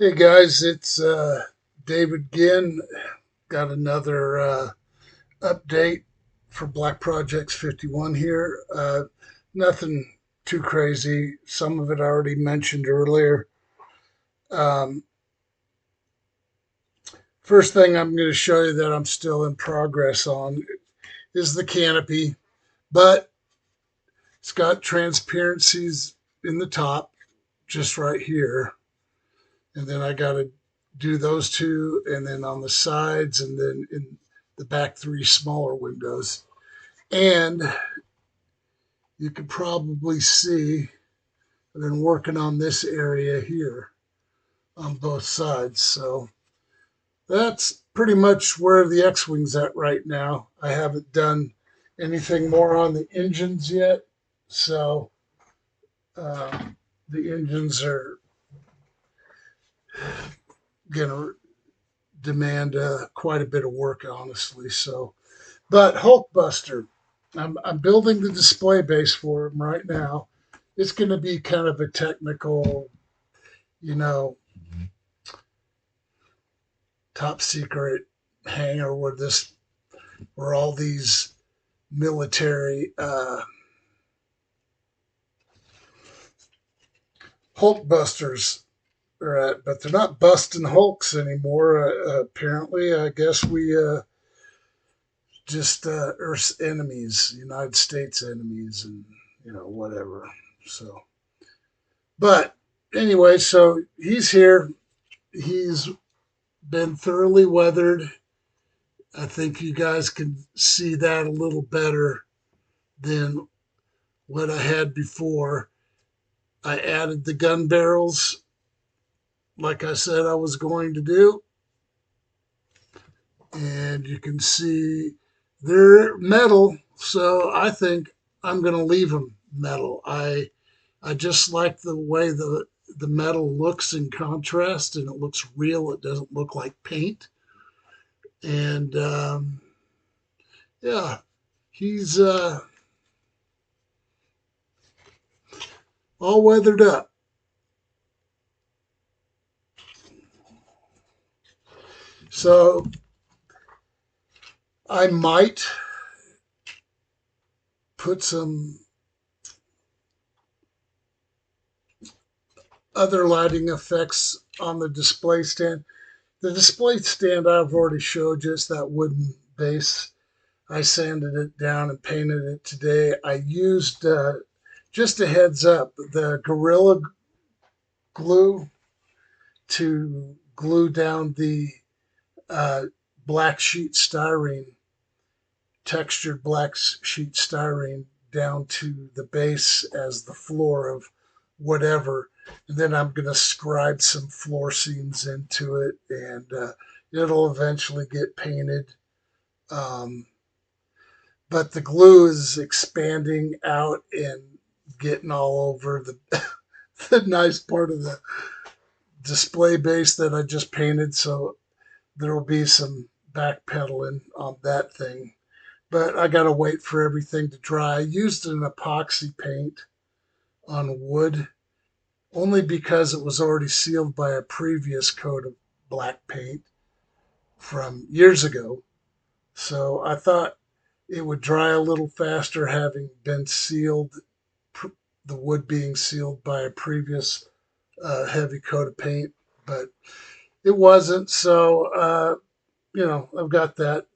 Hey guys, it's David Ginn. Got another update for Black Projects 51 here. Nothing too crazy. Some of it I already mentioned earlier. Um, First thing I'm going to show you that I'm still in progress on is the canopy, but it's got transparencies in the top, just right here. And then I got to do those two, and then on the sides, and then in the back three smaller windows. And you can probably see I've been working on this area here on both sides. So that's pretty much where the X-Wing's at right now. I haven't done anything more on the engines yet. So the engines are going to demand quite a bit of work, honestly. So, but Hulkbuster, I'm building the display base for him right now. It's going to be kind of a technical, you know, top secret hangar where all these military Hulkbusters are at, but they're not busting Hulks anymore. Apparently, I guess we just Earth's enemies, United States enemies, and whatever. So, but anyway, so he's here. He's been thoroughly weathered. I think you guys can see that a little better than what I had before. I added the gun barrels like I said I was going to do. And you can see they're metal, so I think I'm going to leave them metal. I just like the way the metal looks in contrast, and it looks real. It doesn't look like paint. And yeah, he's all weathered up. So I might put some other lighting effects on the display stand. The display stand I've already showed you. It's that wooden base. I sanded it down and painted it today. I used, just a heads up, the Gorilla Glue to glue down the uh, black sheet styrene, textured black sheet styrene down to the base as the floor of whatever. And then I'm going to scribe some floor seams into it, and it'll eventually get painted. Um, but the glue is expanding out and getting all over the nice part of the display base that I just painted. So there will be some backpedaling on that thing. But I got to wait for everything to dry. I used an epoxy paint on wood only because it was already sealed by a previous coat of black paint from years ago. So I thought it would dry a little faster having been sealed, the wood being sealed by a previous heavy coat of paint, but it wasn't. So, I've got that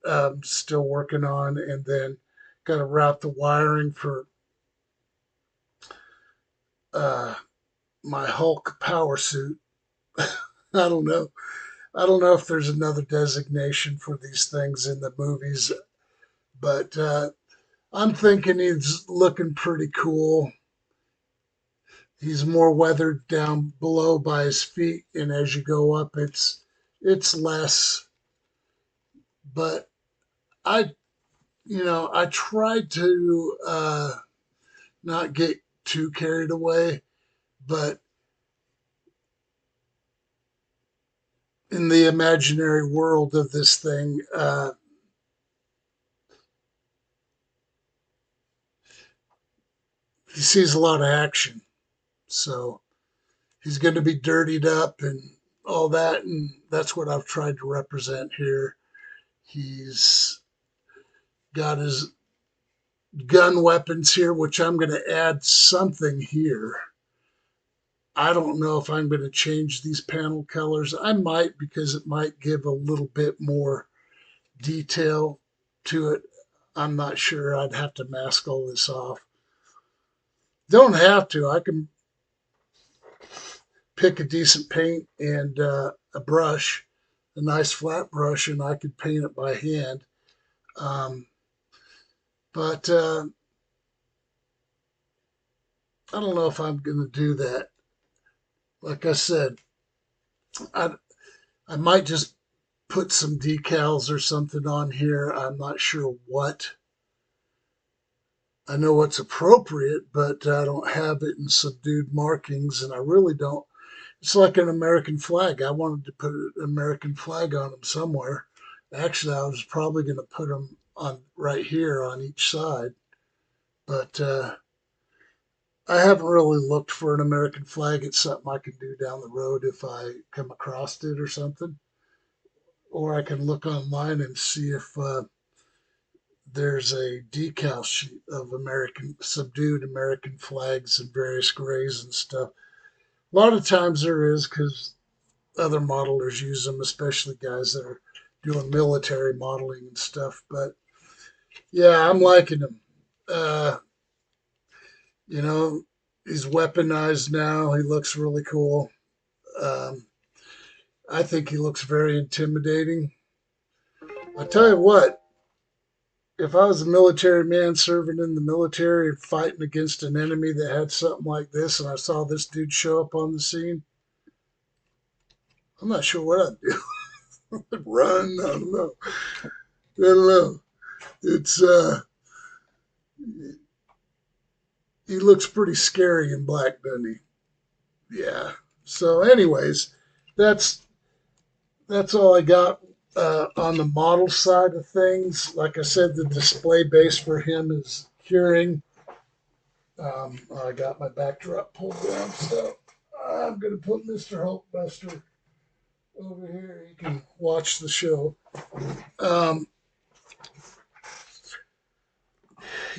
still working on, and then got to route the wiring for uh, my Hulk power suit. I don't know. I don't know if there's another designation for these things in the movies, but I'm thinking he's looking pretty cool. He's more weathered down below by his feet, and as you go up, it's less. But I, I tried to not get too carried away, but in the imaginary world of this thing, he sees a lot of action. So he's going to be dirtied up and all that, and that's what I've tried to represent here. He's got his gun weapons here, which I'm going to add something here. I don't know if I'm going to change these panel colors. I might, because it might give a little bit more detail to it. I'm not sure. I'd have to mask all this off. Don't have to. I can pick a decent paint and a brush, a nice flat brush, and I could paint it by hand. Um, but I don't know if I'm going to do that. Like I said, I, I might just put some decals or something on here. I'm not sure what. I know what's appropriate, but I don't have it in subdued markings, and I really don't. It's like an American flag. I wanted to put an American flag on them somewhere. Actually, I was probably going to put them on right here on each side, but I haven't really looked for an American flag. It's something I can do down the road if I come across it or something, or I can look online and see if there's a decal sheet of American subdued American flags in various grays and stuff. A lot of times there is because other modelers use them, especially guys that are doing military modeling and stuff. But yeah, I'm liking him. Uh, you know, he's weaponized now. He looks really cool. Um, I think he looks very intimidating. I tell you what, if I was a military man serving in the military and fighting against an enemy that had something like this, and I saw this dude show up on the scene, I'm not sure what I'd do. Run? I don't know. I don't know. It's he looks pretty scary in black, doesn't he? Yeah. So, anyways, that's that's all I got on the model side of things. Like I said, the display base for him is curing. I got my backdrop pulled down, so I'm going to put Mr. Hulkbuster over here. He can watch the show. Um,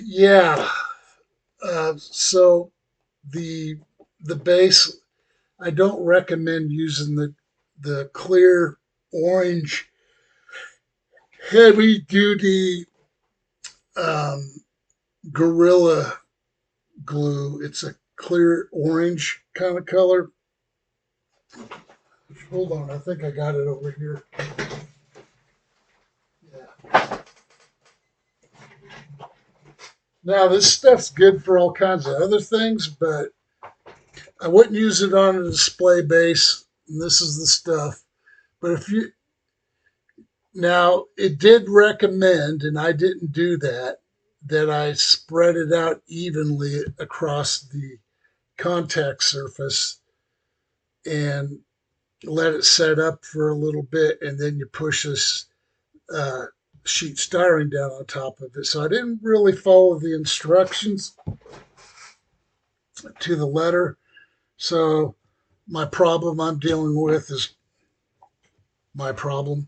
yeah. So the the base, I don't recommend using the clear orange heavy duty um, Gorilla glue. It's a clear orange kind of color. Hold on, I think I got it over here. Yeah. Now this stuff's good for all kinds of other things, but I wouldn't use it on a display base. And this is the stuff. But if you now it did recommend, and I didn't do that, that I spread it out evenly across the contact surface and let it set up for a little bit, and then you push this uh, sheet styrene down on top of it. So I didn't really follow the instructions to the letter. So my problem I'm dealing with is my problem.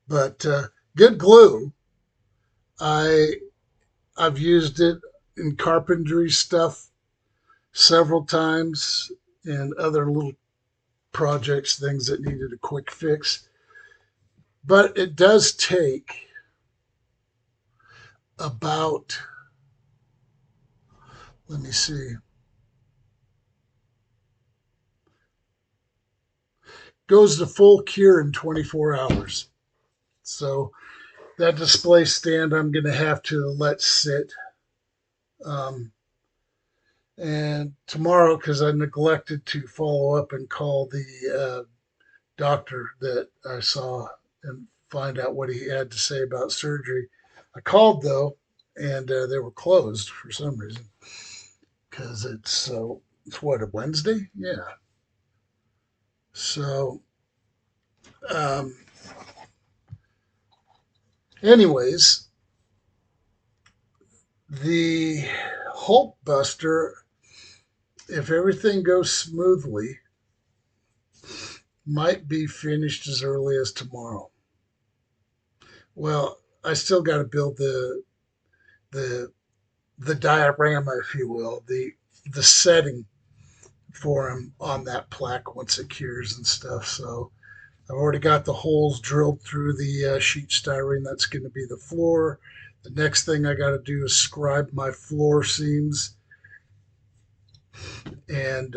But good glue. I I've used it in carpentry stuff several times and other little projects, things that needed a quick fix. But it does take about, let me see, goes to full cure in 24 hours. So that display stand I'm going to have to let sit. Um, and tomorrow, because I neglected to follow up and call the doctor that I saw and find out what he had to say about surgery. I called though, and they were closed for some reason because it's what, a Wednesday? Yeah. So, um, anyways, the Hulkbuster, if everything goes smoothly, might be finished as early as tomorrow. Well, I still got to build the the diorama, if you will, the setting for him on that plaque once it cures and stuff. So I've already got the holes drilled through the sheet styrene. That's going to be the floor. The next thing I got to do is scribe my floor seams, and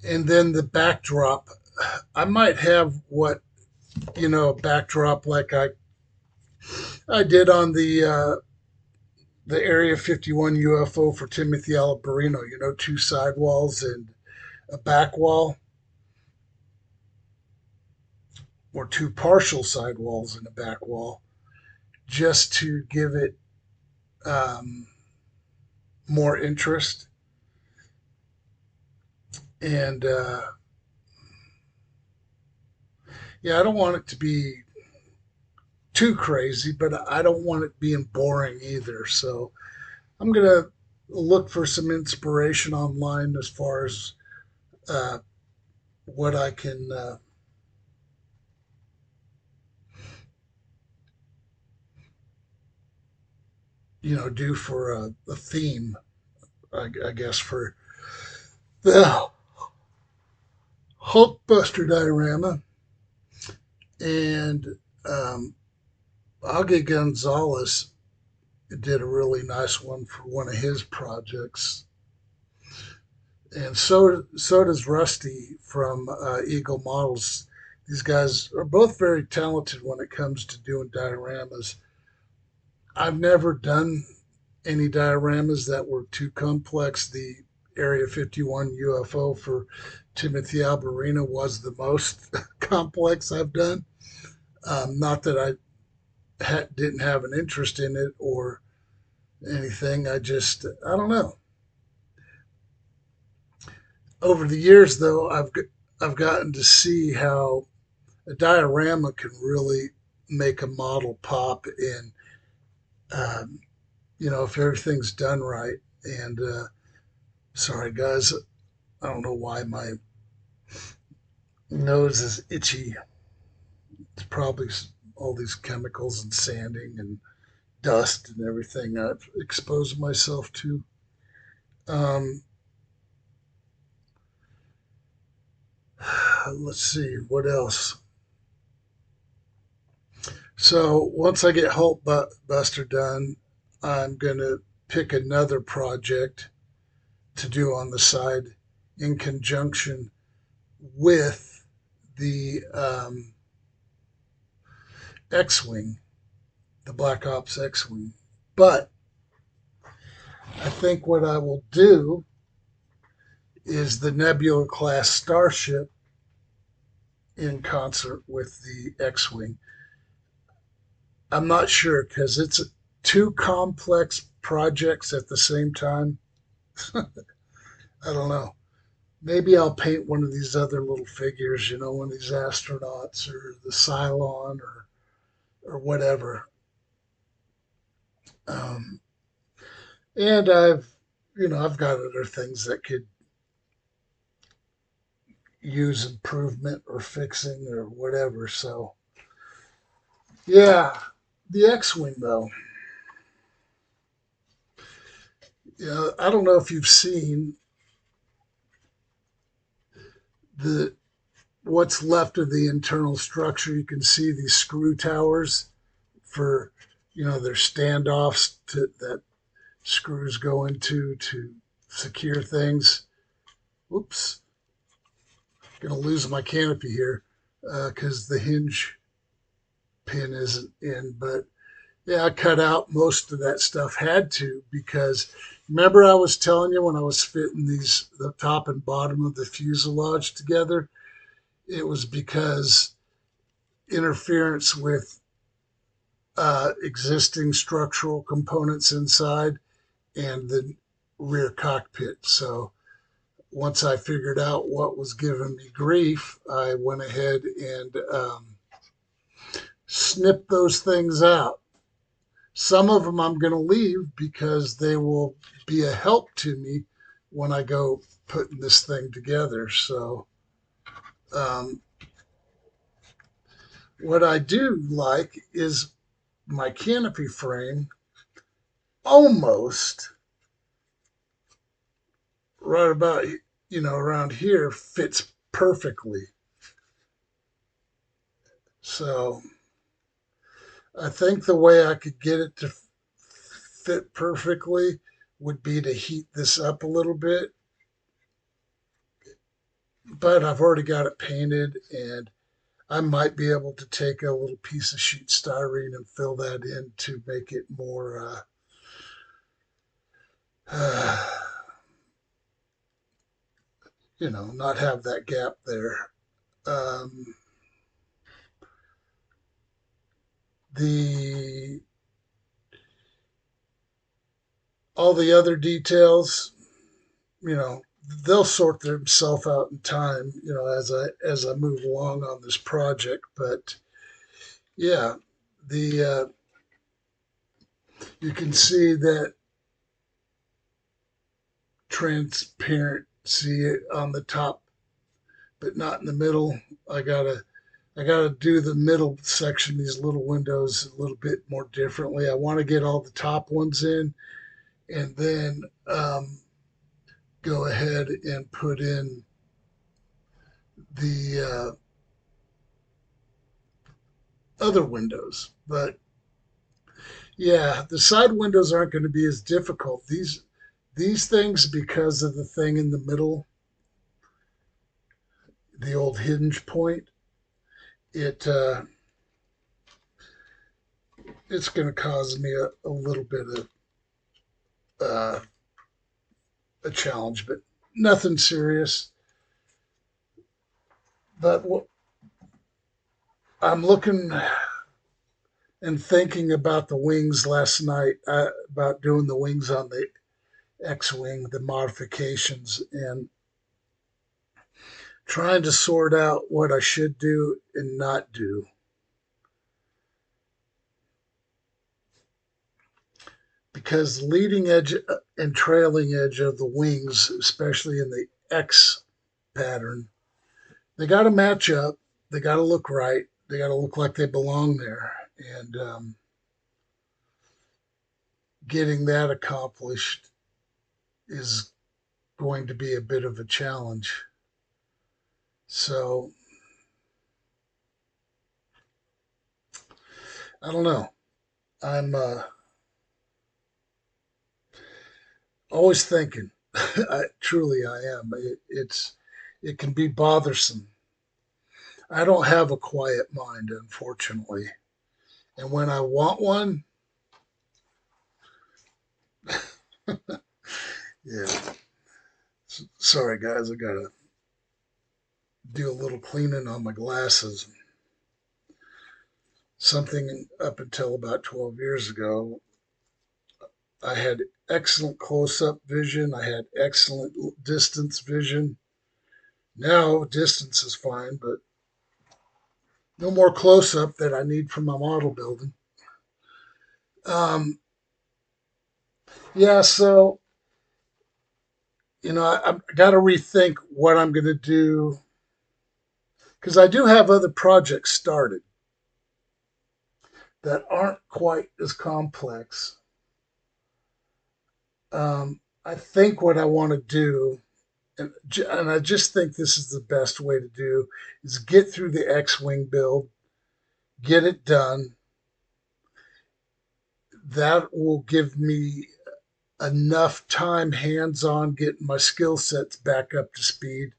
and then the backdrop. I might have what a backdrop like I did on the Area 51 UFO for Timothy Alberino. Two sidewalls and a back wall, or two partial sidewalls and a back wall, just to give it um, more interest. And yeah, I don't want it to be too crazy, but I don't want it being boring either. So I'm gonna look for some inspiration online as far as uh, what I can, do for a theme. I guess for the Hulkbuster diorama, and um, Augie Gonzalez did a really nice one for one of his projects, and so does Rusty from Eagle Models. These guys are both very talented when it comes to doing dioramas. I've never done any dioramas that were too complex. The Area 51 UFO for Timothy Alberina was the most complex I've done. Not that I didn't have an interest in it or anything. I don't know. Over the years, though, I've gotten to see how a diorama can really make a model pop in, um, if everything's done right. And sorry, guys, I don't know why my nose is itchy. It's probably all these chemicals and sanding and dust and everything I've exposed myself to. Um, let's see what else. So once I get Hulk Buster done, I'm gonna pick another project to do on the side in conjunction with the X-wing, the Black Ops X-wing. But I think what I will do is the Nebula class Starship in concert with the X-wing. I'm not sure because it's two complex projects at the same time. I don't know. Maybe I'll paint one of these other little figures, one of these astronauts or the Cylon or whatever. Um, and I've got other things that could use improvement or fixing or whatever. So yeah, the X-wing though. I don't know if you've seen the what's left of the internal structure. You can see these screw towers for their standoffs that screws go into to secure things. Oops, gonna lose my canopy here because the hinge pin isn't in. But yeah, I cut out most of that stuff. Had to, because remember I was telling you when I was fitting the top and bottom of the fuselage together, it was because interference with existing structural components inside and the rear cockpit. So once I figured out what was giving me grief, I went ahead and snipped those things out. Some of them I'm going to leave because they will be a help to me when I go putting this thing together. So um, what I do like is my canopy frame almost right about around here fits perfectly. So I think the way I could get it to fit perfectly would be to heat this up a little bit, but I've already got it painted, and I might be able to take a little piece of sheet styrene and fill that in to make it more, uh, not have that gap there. Um, the all the other details, you know, they'll sort themselves out in time, as I move along on this project. But yeah, the you can see that transparency on the top, but not in the middle. I gotta I gotta do the middle section, these little windows, a little bit more differently. I want to get all the top ones in, and then go ahead and put in the other windows. But yeah, the side windows aren't going to be as difficult. These things, because of the thing in the middle, the old hinge point, it it's going to cause me a little bit of uh, a challenge, but nothing serious. But I'm looking and thinking about the wings last night, about doing the wings on the X-wing, the modifications, and trying to sort out what I should do and not do. Because the leading edge and trailing edge of the wings, especially in the X pattern, they got to match up. They got to look right. They got to look like they belong there. And getting that accomplished is going to be a bit of a challenge. So I don't know. I'm always thinking. Truly, I am. It can be bothersome. I don't have a quiet mind, unfortunately. And when I want one, yeah. Sorry, guys, I gotta do a little cleaning on my glasses. Something up until about 12 years ago, I had excellent close up vision, I had excellent distance vision. Now, distance is fine, but no more close up that I need for my model building. Um, yeah, so, I got to rethink what I'm going to do because I do have other projects started that aren't quite as complex. I think what I want to do, and I just think this is the best way to do, is get through the X-wing build, get it done. That will give me enough time hands-on getting my skill sets back up to speed,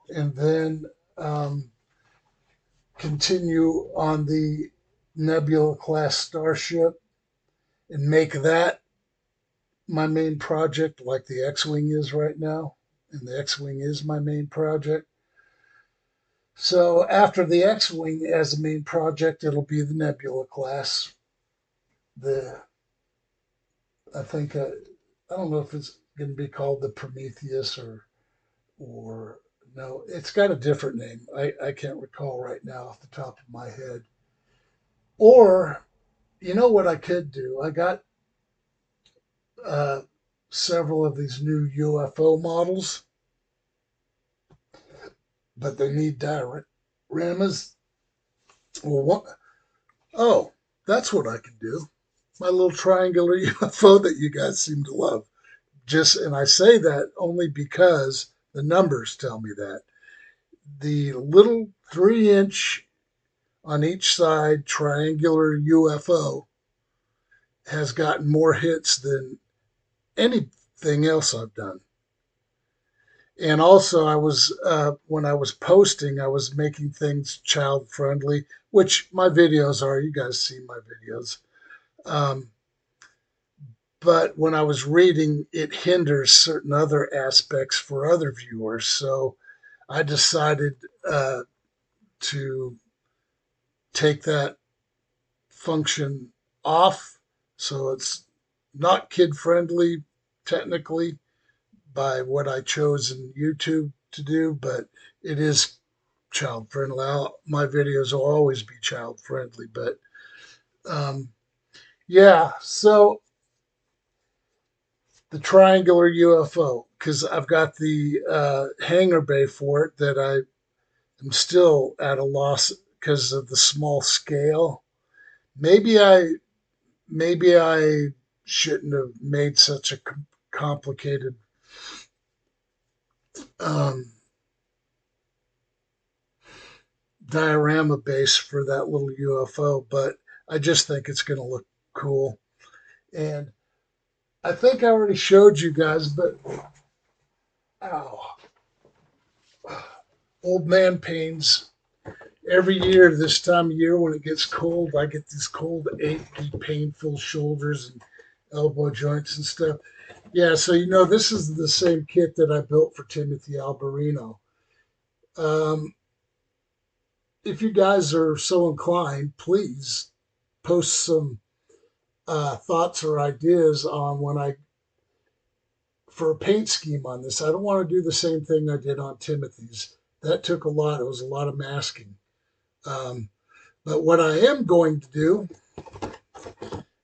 and then um, continue on the Nebula class Starship and make that my main project, like the X-wing is right now, and the X-wing is my main project. So after the X-wing as a main project, it'll be the Nebula class. The I think I don't know if it's going to be called the Prometheus or no, it's got a different name. I can't recall right now off the top of my head. Or you know what I could do? I got uh, several of these new UFO models, but they need dioramas. Well, what? Oh, that's what I can do. My little triangular UFO that you guys seem to love. And I say that only because the numbers tell me that. The little 3 inch on each side triangular UFO has gotten more hits than anything else I've done. And also, when I was posting, I was making things child friendly, which my videos are. You guys see my videos. Um, but when I was reading, it hinders certain other aspects for other viewers. So I decided to take that function off. So it's not kid friendly technically by what I chose in YouTube to do, but it is child friendly. My videos will always be child friendly, but um, yeah. So the triangular UFO, because I've got the hangar bay for it that I am still at a loss because of the small scale. Maybe I maybe I shouldn't have made such a complicated um, diorama base for that little UFO, but I just think it's going to look cool. And I think I already showed you guys, but ow, old man pains. Every year, this time of year, when it gets cold, I get these cold, achy, painful shoulders and elbow joints and stuff. Yeah, so this is the same kit that I built for Timothy Alberino. Um, if you guys are so inclined, please post some thoughts or ideas on when I for a paint scheme on this. I don't want to do the same thing I did on Timothy's. That took a lot. It was a lot of masking. Um, but what I am going to do,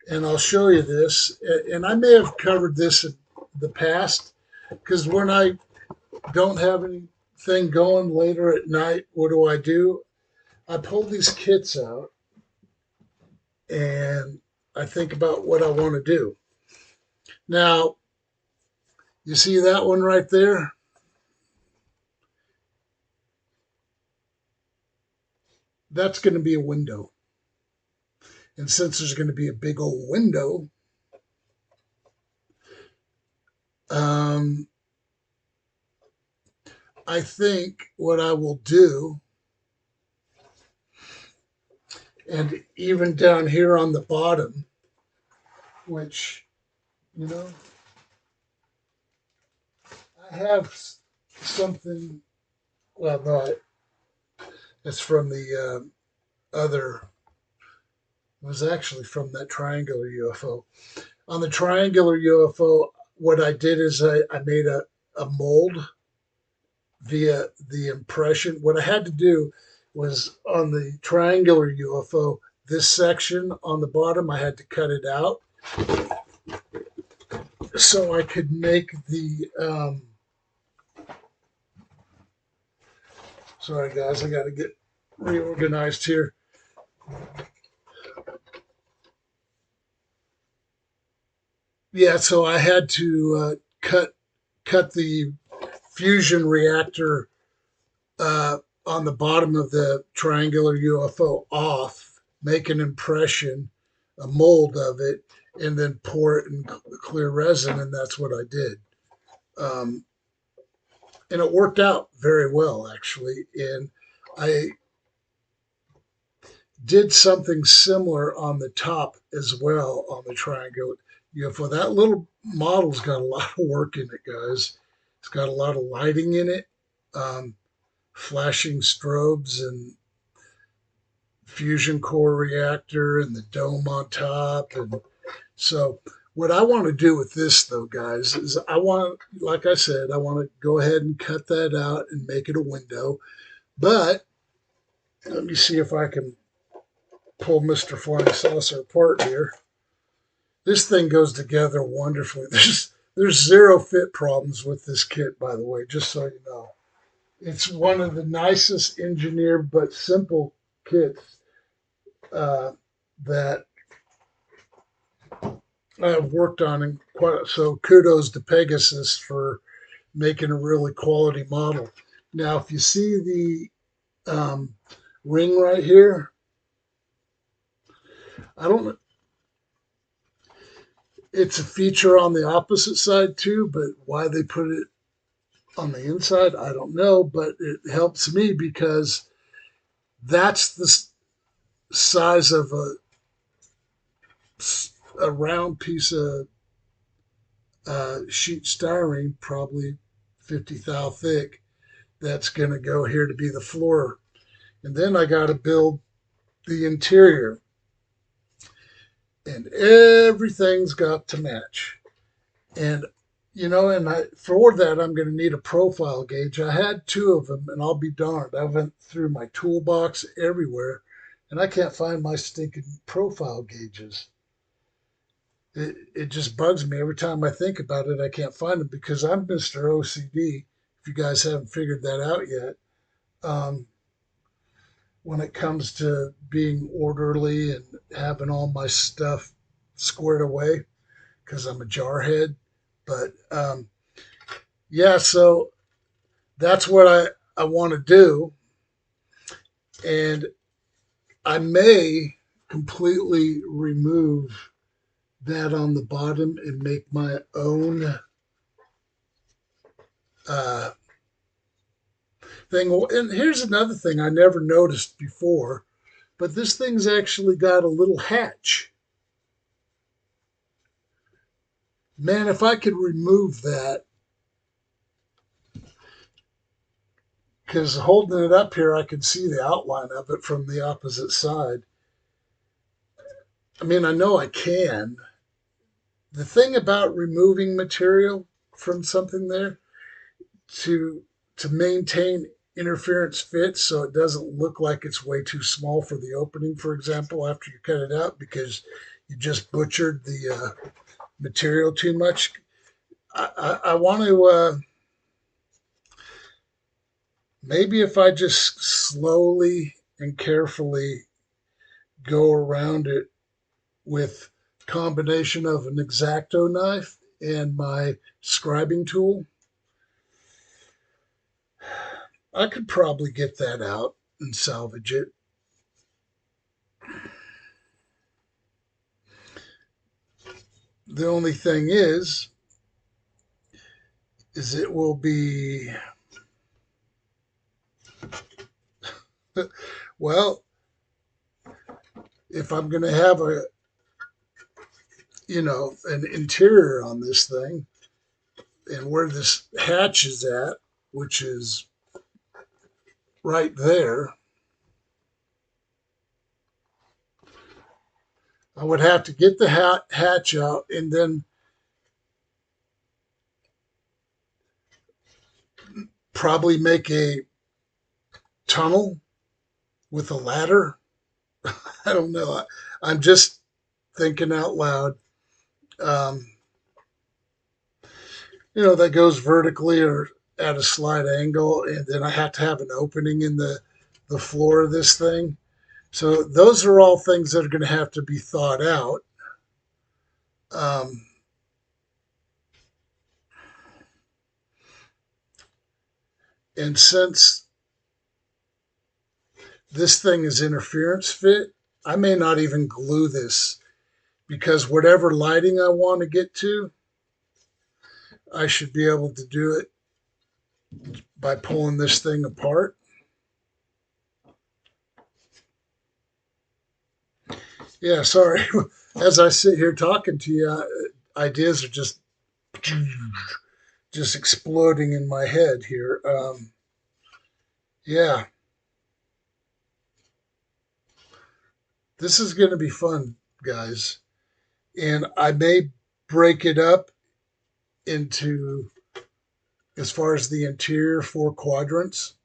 and I'll show you this, and I may have covered this in the past, because when I don't have anything going later at night, what do? I pull these kits out and I think about what I want to do. Now, you see that one right there? That's going to be a window. And since there's going to be a big old window, um, I think what I will do, and even down here on the bottom, which, you know, I have something, well, no, it's from the other, it was actually from that triangular UFO. On the triangular UFO, what I did is I made a mold via the impression. What I had to do was on the triangular UFO, this section on the bottom, I had to cut it out so I could make the. Sorry, guys, I got to get reorganized here. Yeah, so I had to cut the fusion reactor on the bottom of the triangular UFO off, make an impression, a mold of it, and then pour it in clear resin, and that's what I did. Um, and it worked out very well, actually. And I did something similar on the top as well on the triangular UFO. That little model's got a lot of work in it, guys. It's got a lot of lighting in it, um, flashing strobes and fusion core reactor and the dome on top. And so, what I want to do with this, though, guys, is like I said, I want to go ahead and cut that out and make it a window. But let me see if I can pull Mr. Flying Saucer apart here. This thing goes together wonderfully. There's zero fit problems with this kit, by the way, just so you know. It's one of the nicest engineered but simple kits uh, that I've worked on. And so kudos to Pegasus for making a really quality model. Now, if you see the ring right here, I don't know. It's a feature on the opposite side too, but why they put it on the inside, I don't know. But it helps me because that's the size of a round piece of sheet styrene, probably 50 thou thick, that's going to go here to be the floor. And then I got to build the interior, and everything's got to match. And for that, I'm going to need a profile gauge. I had two of them, and I'll be darned. I went through my toolbox everywhere, and I can't find my stinking profile gauges. It just bugs me every time I think about it. I can't find them because I'm Mr. OCD. If you guys haven't figured that out yet, um, when it comes to being orderly and having all my stuff squared away, because I'm a jarhead. But yeah, so that's what I want to do. And I may completely remove that on the bottom and make my own uh, thing. And here's another thing I never noticed before, but this thing's actually got a little hatch. Man, if I could remove that, because holding it up here, I can see the outline of it from the opposite side. I mean, I know I can. The thing about removing material from something there to to maintain interference fit so it doesn't look like it's way too small for the opening, for example, after you cut it out because you just butchered the material too much. I want to maybe if I just slowly and carefully go around it with combination of an X-Acto knife and my scribing tool, I could probably get that out and salvage it. The only thing is it will be, well, if I'm going to have an interior on this thing and where this hatch is at, which is right there, I would have to get the hatch out and then probably make a tunnel with a ladder. I don't know. I'm just thinking out loud. Um, that goes vertically or at a slight angle, and then I have to have an opening in the floor of this thing. So those are all things that are going to have to be thought out. Um, and since this thing is interference fit, I may not even glue this because whatever lighting I want to get to, I should be able to do it by pulling this thing apart. Yeah, sorry. As I sit here talking to you, ideas are just exploding in my head here. Yeah, this is going to be fun, guys. And I may break it up into, as far as the interior, 4 quadrants,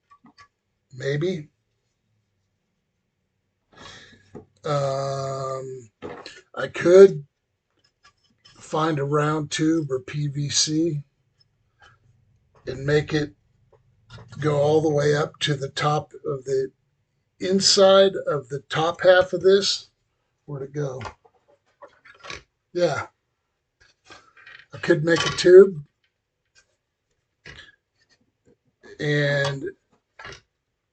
maybe. Um, I could find a round tube or PVC and make it go all the way up to the top of the inside of the top half of this. Where'd it go? Yeah, I could make a tube and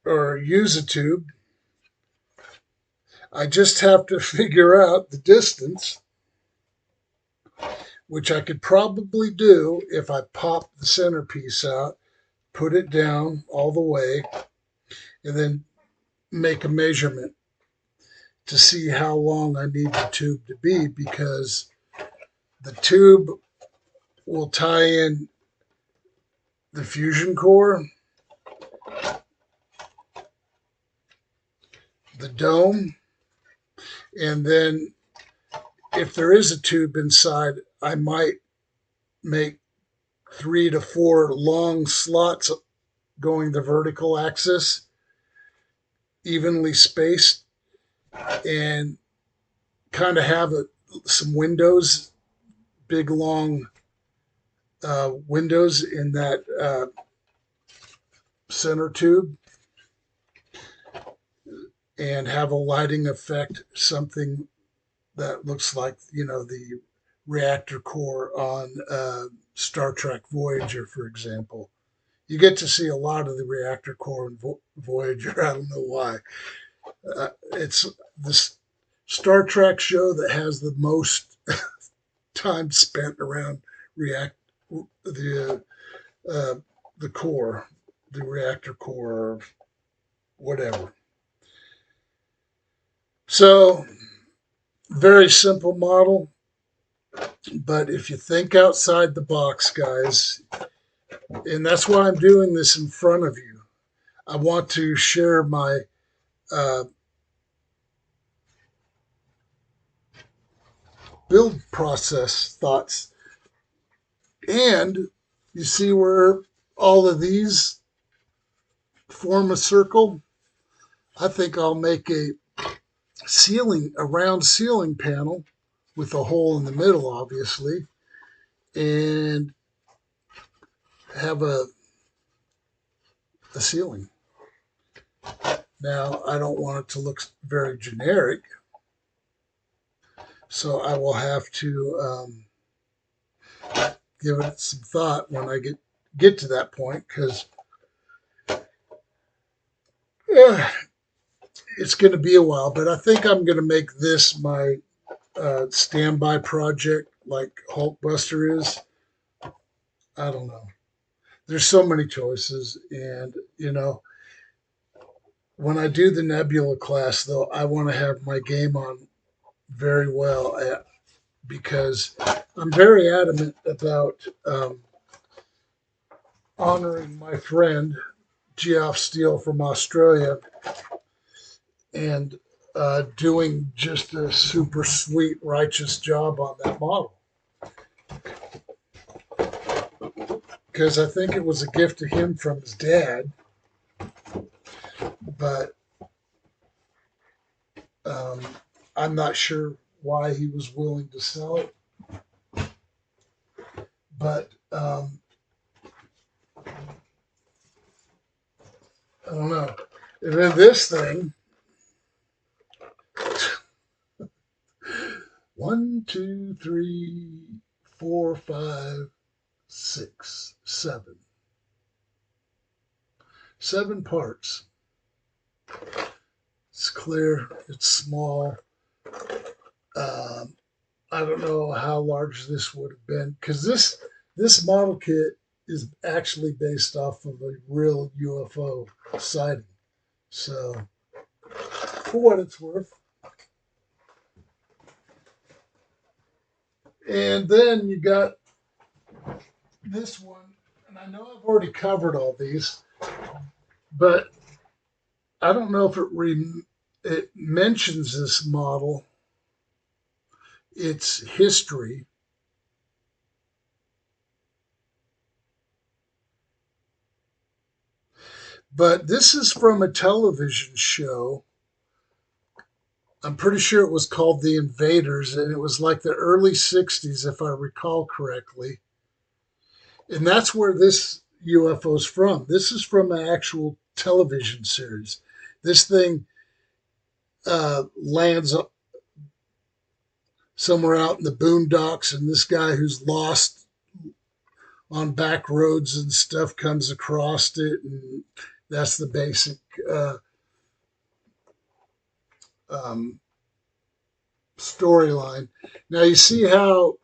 or use a tube. I just have to figure out the distance, which I could probably do if I pop the centerpiece out, put it down all the way, and then make a measurement to see how long I need the tube to be, because the tube will tie in the fusion core, the dome, and then if there is a tube inside, I might make 3 to 4 long slots going the vertical axis, evenly spaced, and kind of have some windows, big long windows in that center tube, and have a lighting effect, something that looks like, the reactor core on Star Trek Voyager, for example. You get to see a lot of the reactor core in Voyager. I don't know why. It's the Star Trek show that has the most time spent around the uh, the core, the reactor core, or whatever. So, very simple model, but if you think outside the box, guys, and that's why I'm doing this in front of you. I want to share my uh, build process thoughts. And you see where all of these form a circle? I think I'll make a round ceiling panel with a hole in the middle, obviously, and have a ceiling. Now, I don't want it to look very generic, so I will have to give it some thought when I get to that point, because it's going to be a while. But I think I'm going to make this my standby project, like Hulkbuster is. I don't know. There's so many choices, and when I do the Nebula class, though, I want to have my game on very well, because I'm very adamant about honoring my friend Geoff Steele from Australia, and doing just a super sweet, righteous job on that model. Because I think it was a gift to him from his dad, but um, I'm not sure why he was willing to sell it. But I don't know. And then this thing, 1, 2, 3, 4, 5, 6, 7 parts. It's clear. It's small. I don't know how large this would have been, because this model kit is actually based off of a real UFO sighting. So, for what it's worth. And then you got this one, and I know I've already covered all these, but I don't know if it mentions this model, its history. But this is from a television show I'm pretty sure it was called The Invaders, and it was like the early 60s, if I recall correctly. And that's where this UFO is from. This is from an actual television series. This thing lands somewhere out in the boondocks, and this guy who's lost on back roads and stuff comes across it, and that's the basic uh, um, storyline. Now you see how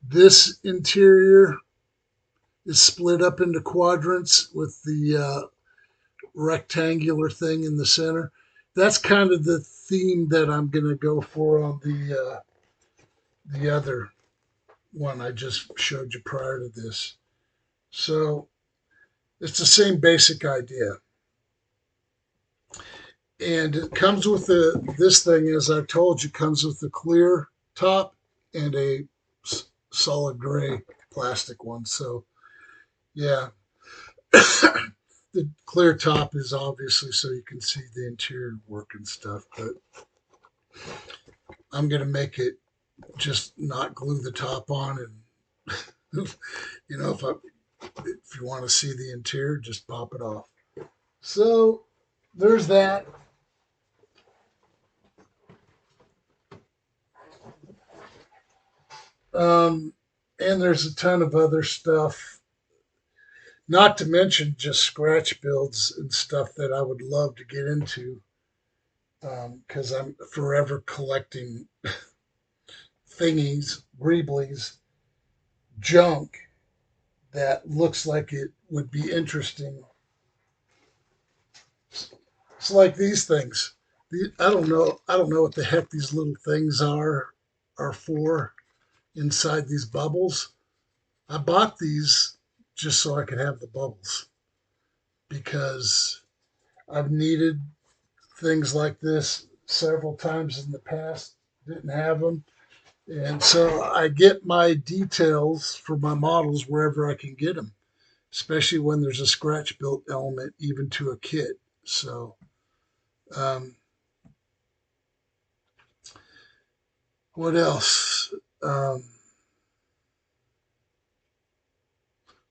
this interior is split up into quadrants with the rectangular thing in the center. That's kind of the theme that I'm going to go for on the other one I just showed you prior to this. So it's the same basic idea, and it comes with this thing, as I told you, comes with a clear top and a solid gray plastic one. So yeah, the clear top is obviously so you can see the interior work and stuff, but I'm gonna make it just not glue the top on, and if you want to see the interior, just pop it off. So there's that. Um, and there's a ton of other stuff, not to mention just scratch builds and stuff that I would love to get into because I'm forever collecting thingies, greeblies, junk that looks like it would be interesting. It's like these things. I don't know. I don't know what the heck these little things are for inside these bubbles. I bought these just so I could have the bubbles because I've needed things like this several times in the past. Didn't have them. And so I get my details for my models wherever I can get them, especially when there's a scratch built element, even to a kit. So, um, what else? Um,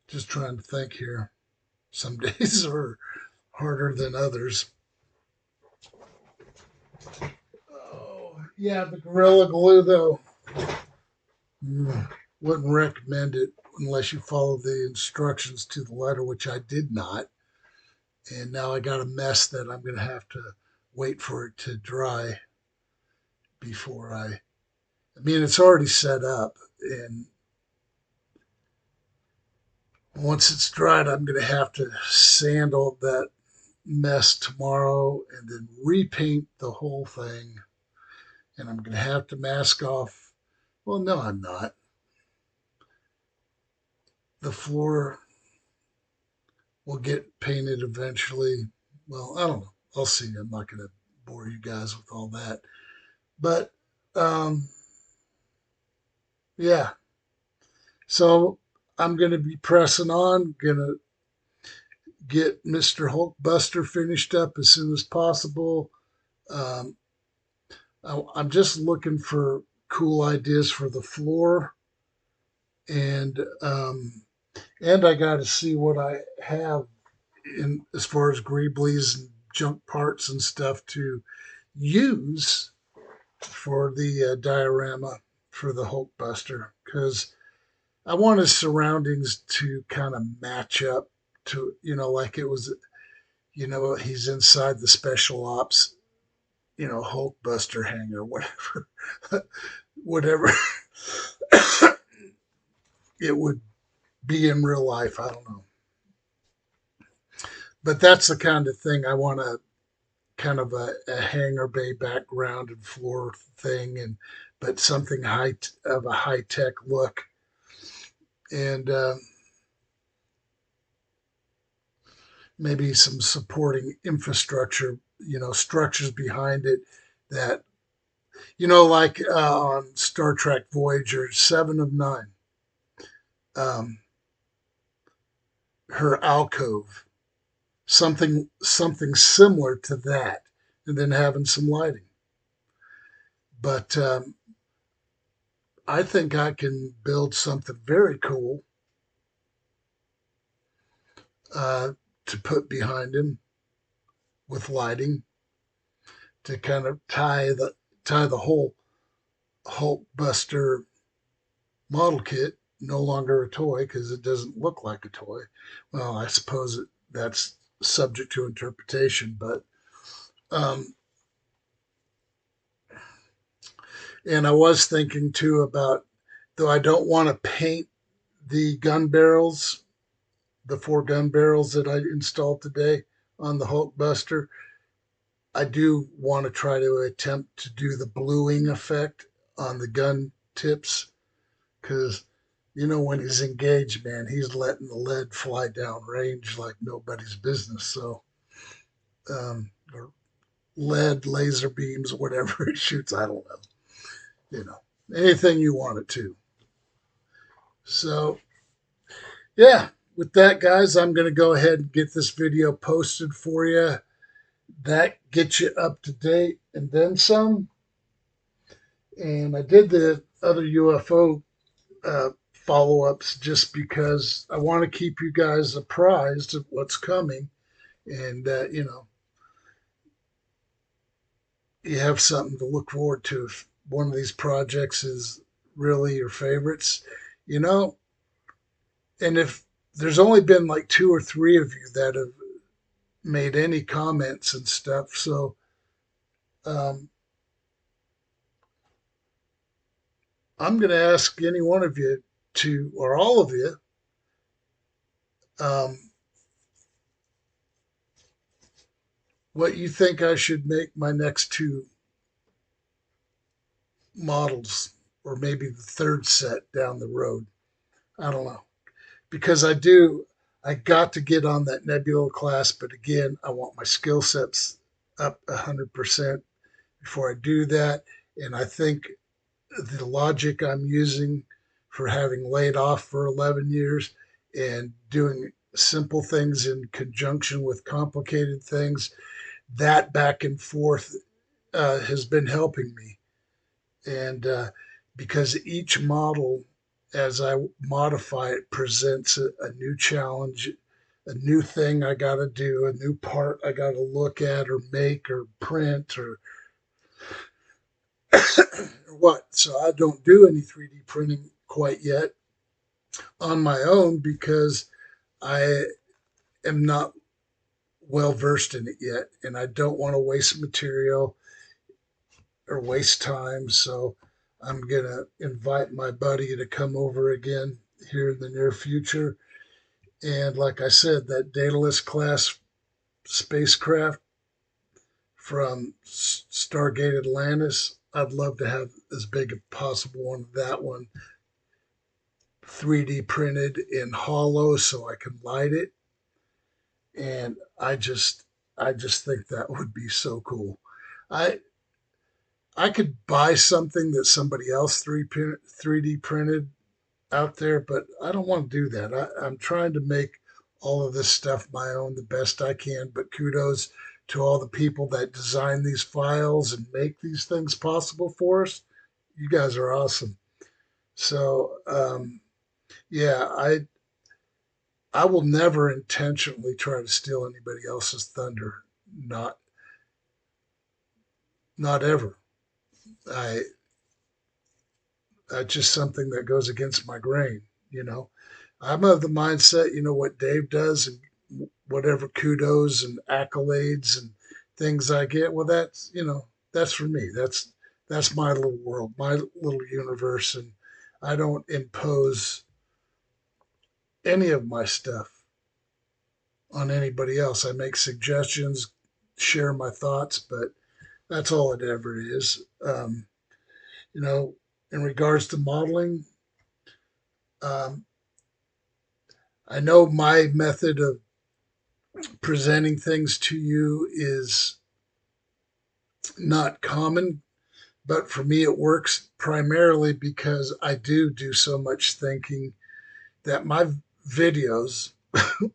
just trying to think here. Some days are harder than others. Oh, yeah, the Gorilla Glue, though. Wouldn't recommend it unless you follow the instructions to the letter, which I did not. And now I got a mess that I'm going to have to wait for it to dry before I mean, it's already set up, and once it's dried, I'm going to have to sand all that mess tomorrow and then repaint the whole thing. And I'm going to have to mask off. Well, no, I'm not. The floor will get painted eventually. Well, I don't know. I'll see. I'm not going to bore you guys with all that. But um, yeah, so I'm going to be pressing on, going to get Mr. Hulkbuster finished up as soon as possible. Um, I'm just looking for cool ideas for the floor, and I got to see what I have in as far as greeblies and junk parts and stuff to use for the diorama for the Hulkbuster because I want his surroundings to kind of match up to, like it was, he's inside the special ops, Hulkbuster hangar, whatever, whatever it would be in real life. I don't know. But that's the kind of thing I want to kind of a hangar bay background and floor thing, but something of a high tech look, and maybe some supporting infrastructure, structures behind it that like on Star Trek Voyager 7 of 9, um, her alcove, something similar to that, and then having some lighting. But I think I can build something very cool uh, to put behind him with lighting to kind of tie the whole Hulkbuster model kit, no longer a toy because it doesn't look like a toy. Well, I suppose that's subject to interpretation, but um, and I was thinking too about, though I don't want to paint the gun barrels, the four gun barrels that I installed today on the Hulkbuster. I do want to try to attempt to do the bluing effect on the gun tips because when he's engaged, man, he's letting the lead fly down range like nobody's business. So, or lead, laser beams, whatever it shoots, I don't know. You know, anything you want it to. So, yeah, with that, guys, I'm going to go ahead and get this video posted for you. That gets you up to date and then some. And I did the other UFO follow ups just because I want to keep you guys apprised of what's coming. And, you have something to look forward to if one of these projects is really your favorites, you know. And if there's only been like two or three of you that have made any comments and stuff, so um, I'm going to ask any one of you to, or all of you, um, what you think I should make my next two models, or maybe the third set down the road. I don't know. Because I got to get on that Nebula class, but again, I want my skill sets up 100% before I do that. And I think the logic I'm using for having laid off for 11 years and doing simple things in conjunction with complicated things, that back and forth has been helping me. And because each model, as I modify it, presents a new challenge, a new thing I got to do, a new part I got to look at or make or print or what. So I don't do any 3D printing quite yet on my own because I am not well versed in it yet, and I don't want to waste material or waste time. So I'm going to invite my buddy to come over again here in the near future. And like I said, that Daedalus class spacecraft from Stargate Atlantis, I'd love to have as big as possible one of that one 3D printed in hollow so I can light it. And I just think that would be so cool. I I could buy something that somebody else 3D printed out there, but I don't want to do that. I'm trying to make all of this stuff my own the best I can. But kudos to all the people that design these files and make these things possible for us. You guys are awesome. So yeah, I will never intentionally try to steal anybody else's thunder. Not not ever. I That's just something that goes against my grain. You know, I'm of the mindset, what Dave does and whatever kudos and accolades and things I get. Well, that's for me. That's my little world, my little universe, and I don't impose any of my stuff on anybody else. I make suggestions, share my thoughts, but that's all it ever is. You know, in regards to modeling, um, I know my method of presenting things to you is not common, but for me it works primarily because I do so much thinking that my videos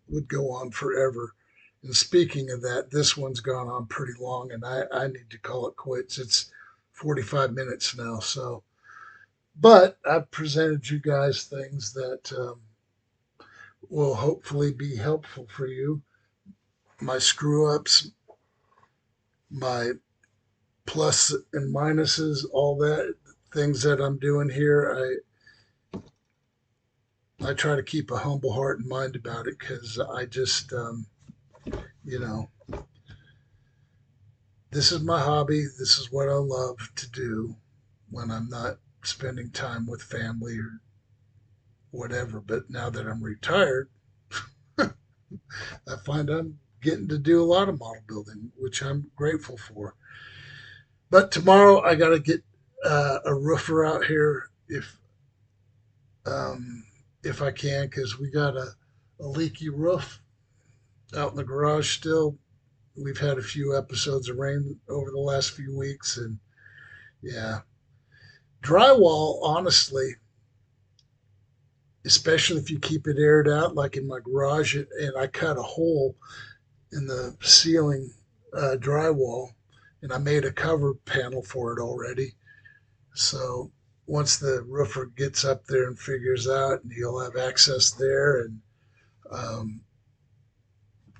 would go on forever. And speaking of that, this one's gone on pretty long and I need to call it quits. It's 45 minutes now. So, but I've presented you guys things that will hopefully be helpful for you. My screw ups, my plus and minuses, all that things that I'm doing here. I try to keep a humble heart and mind about it because I just, you know, this is my hobby. This is what I love to do when I'm not spending time with family or whatever. But now that I'm retired, I find I'm getting to do a lot of model building, which I'm grateful for. But tomorrow I got to get a roofer out here um, if I can, because we got a leaky roof out in the garage still. We've had a few episodes of rain over the last few weeks, and yeah, drywall, honestly, especially if you keep it aired out, like in my garage, and I cut a hole in the ceiling drywall, and I made a cover panel for it already. So once the roofer gets up there and figures out, and he'll have access there and um,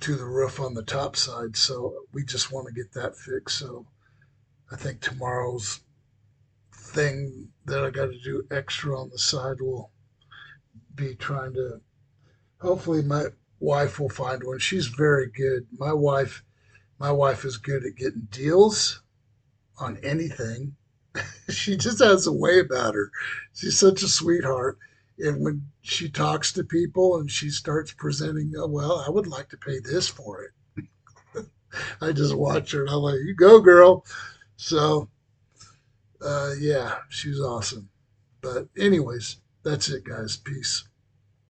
to the roof on the top side. So we just want to get that fixed. So I think tomorrow's thing that I got to do extra on the side will be trying to. Hopefully, my wife will find one. She's very good. My wife is good at getting deals on anything. She just has a way about her. She's such a sweetheart. And when she talks to people and she starts presenting, oh, well, I would like to pay this for it. I just watch her and I'm like, you go, girl. So, yeah, she's awesome. But, anyways, that's it, guys. Peace.